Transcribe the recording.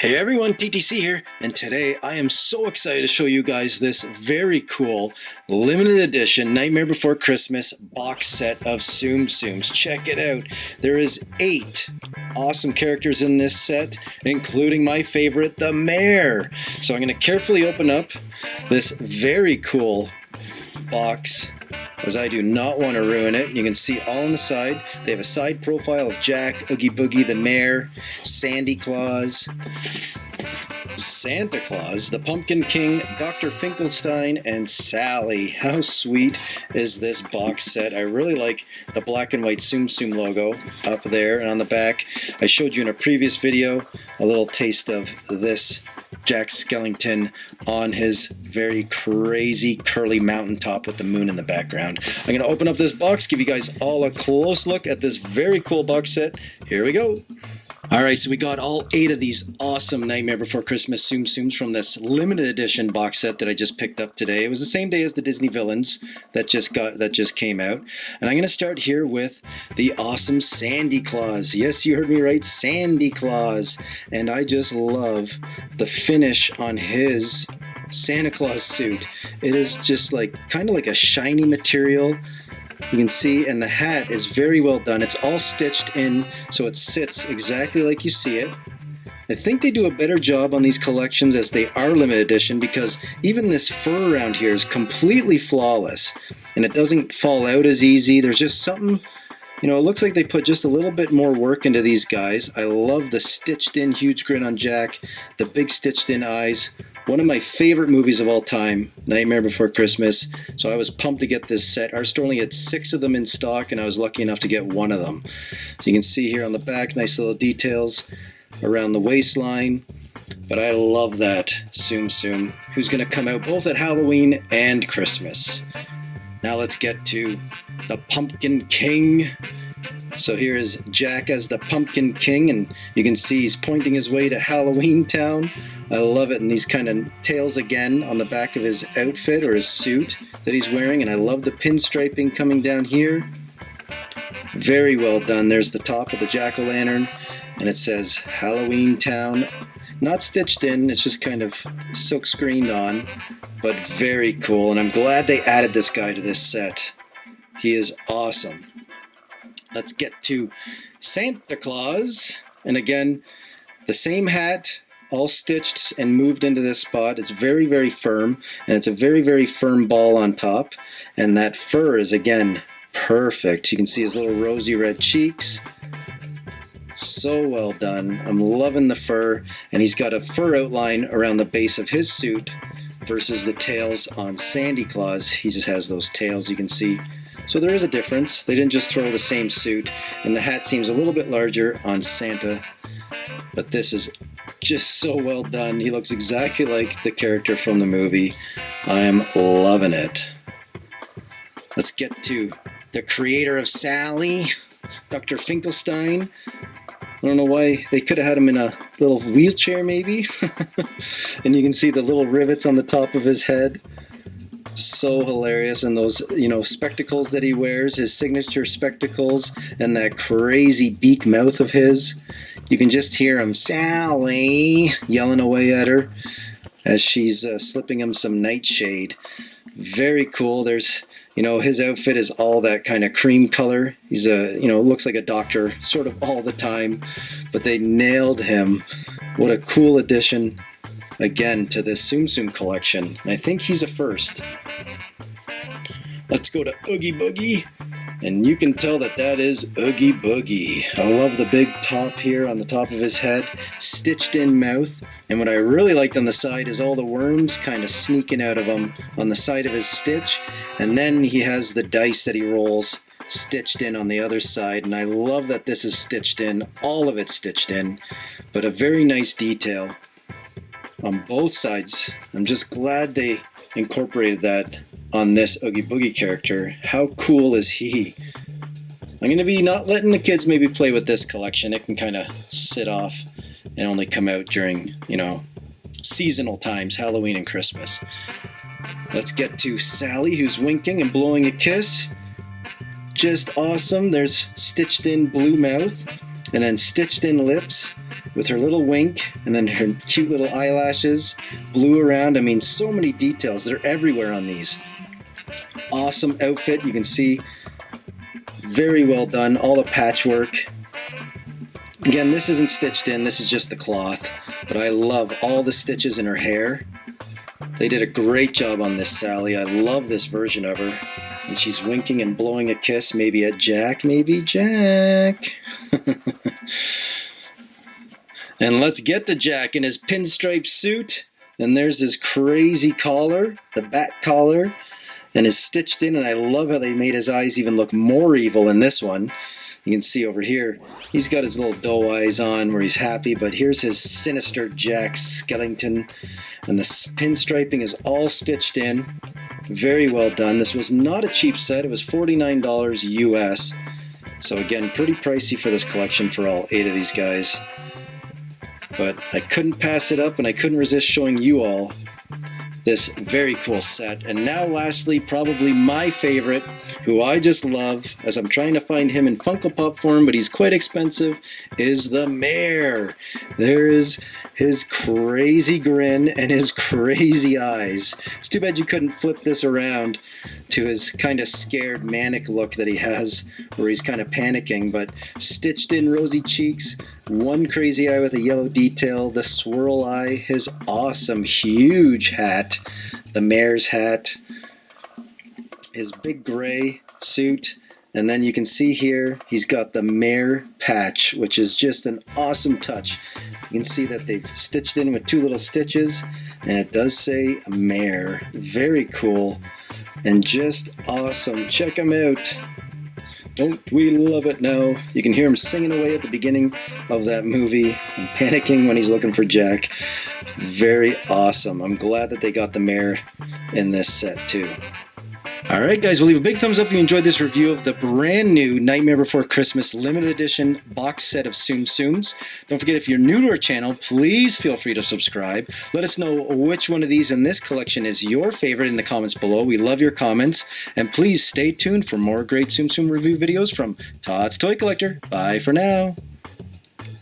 Hey everyone, TTC here, and today I am so excited to show you guys this very cool limited edition Nightmare Before Christmas box set of Tsum Tsums. Check it out. There is 8 awesome characters in this set, including my favorite, the Mayor. So I'm going to carefully open up this very cool box, as I do not want to ruin it. You can see all on the side. They have a side profile of Jack, Oogie Boogie, the Mayor, Sandy Claus, Santa Claus, the Pumpkin King, Dr. Finkelstein, and Sally. How sweet is this box set? I really like the black and white Tsum Tsum logo up there and on the back. I showed you in a previous video a little taste of this Jack Skellington on his very crazy curly mountaintop with the moon in the background. I'm going to open up this box, give you guys all a close look at this very cool box set. Here we go. Alright, so we got all 8 of these awesome Nightmare Before Christmas Tsum Tsums from this limited edition box set that I just picked up today. It was the same day as the Disney villains that just came out. And I'm going to start here with the awesome Sandy Claus. Yes, you heard me right, Sandy Claus. And I just love the finish on his Santa Claus suit. It is just like kind of like a shiny material. You can see, and the hat is very well done. It's all stitched in so it sits exactly like you see it. I think they do a better job on these collections as they are limited edition, because even this fur around here is completely flawless and it doesn't fall out as easy. There's just something, you know, it looks like they put just a little bit more work into these guys. I love the stitched in huge grin on Jack, the big stitched in eyes. One of my favorite movies of all time, Nightmare Before Christmas. So I was pumped to get this set. Our store only had 6 of them in stock, and I was lucky enough to get 1 of them. So you can see here on the back, nice little details around the waistline. But I love that Tsum Tsum, who's going to come out both at Halloween and Christmas. Now let's get to the Pumpkin King. So here is Jack as the Pumpkin King, and you can see he's pointing his way to Halloween Town. I love it, and these kind of tails again on the back of his outfit or his suit that he's wearing, and I love the pinstriping coming down here. Very well done. There's the top of the jack-o'-lantern, and it says Halloween Town. Not stitched in, it's just kind of silk screened on, but very cool, and I'm glad they added this guy to this set. He is awesome. Let's get to Santa Claus, and again, the same hat, all stitched and moved into this spot. It's very, very firm, and it's a very, very firm ball on top, and that fur is, again, perfect. You can see his little rosy red cheeks. So well done. I'm loving the fur, and he's got a fur outline around the base of his suit versus the tails on Sandy Claus. He just has those tails, you can see. So there is a difference. They didn't just throw the same suit, and the hat seems a little bit larger on Santa, but this is just so well done. He looks exactly like the character from the movie. I am loving it. Let's get to the creator of Sally, Dr. Finkelstein. I don't know why they could have had him in a little wheelchair maybe. And you can see the little rivets on the top of his head. So hilarious, and those, you know, spectacles that he wears, his signature spectacles, and that crazy beak mouth of his. You can just hear him, Sally, yelling away at her as she's slipping him some nightshade. Very cool. There's, you know, his outfit is all that kind of cream color. He's a, you know, looks like a doctor sort of all the time, but they nailed him. What a cool addition, again, to this Tsum Tsum collection. And I think he's a first. Let's go to Oogie Boogie, and you can tell that that is Oogie Boogie. I love the big top here on the top of his head, stitched in mouth, and what I really liked on the side is all the worms kind of sneaking out of him on the side of his stitch, and then he has the dice that he rolls stitched in on the other side, and I love that this is stitched in, all of it stitched in, but a very nice detail on both sides. I'm just glad they incorporated that on this Oogie Boogie character. How cool is he? I'm going to be not letting the kids maybe play with this collection. It can kind of sit off and only come out during, you know, seasonal times, Halloween and Christmas. Let's get to Sally, who's winking and blowing a kiss. Just awesome. There's stitched in blue mouth and then stitched in lips. with her little wink and then her cute little eyelashes, blue around. I mean, so many details. They're everywhere on these. Awesome outfit. You can see very well done. All the patchwork. Again, this isn't stitched in. This is just the cloth. But I love all the stitches in her hair. They did a great job on this Sally. I love this version of her. And she's winking and blowing a kiss, maybe at Jack, maybe Jack. And let's get to Jack in his pinstripe suit. And there's his crazy collar, the bat collar, and it's stitched in, and I love how they made his eyes even look more evil in this one. You can see over here, he's got his little doe eyes on where he's happy, but here's his sinister Jack Skellington, and the pinstriping is all stitched in. Very well done. This was not a cheap set. It was $49 US. So again, pretty pricey for this collection for all 8 of these guys. But I couldn't pass it up, and I couldn't resist showing you all this very cool set. And now lastly, probably my favorite, who I just love, as I'm trying to find him in Funko Pop form, but he's quite expensive, is the Mayor. There is his crazy grin and his crazy eyes. It's too bad you couldn't flip this around to his kind of scared manic look that he has, where he's kind of panicking, but stitched in rosy cheeks, one crazy eye with a yellow detail, the swirl eye, his awesome huge hat, the Mayor's hat, his big gray suit, and then you can see here he's got the Mayor patch, which is just an awesome touch. You can see that they've stitched in with 2 little stitches, and it does say Mayor. Very cool and just awesome. Check him out. Don't we love it now? You can hear him singing away at the beginning of that movie and panicking when he's looking for Jack. Very awesome. I'm glad that they got the Mayor in this set too. Alright guys, we'll leave a big thumbs up if you enjoyed this review of the brand new Nightmare Before Christmas limited edition box set of Tsum Tsums. Don't forget, if you're new to our channel, please feel free to subscribe. Let us know which one of these in this collection is your favorite in the comments below. We love your comments. And please stay tuned for more great Tsum Tsum review videos from Todd's Toy Collector. Bye for now.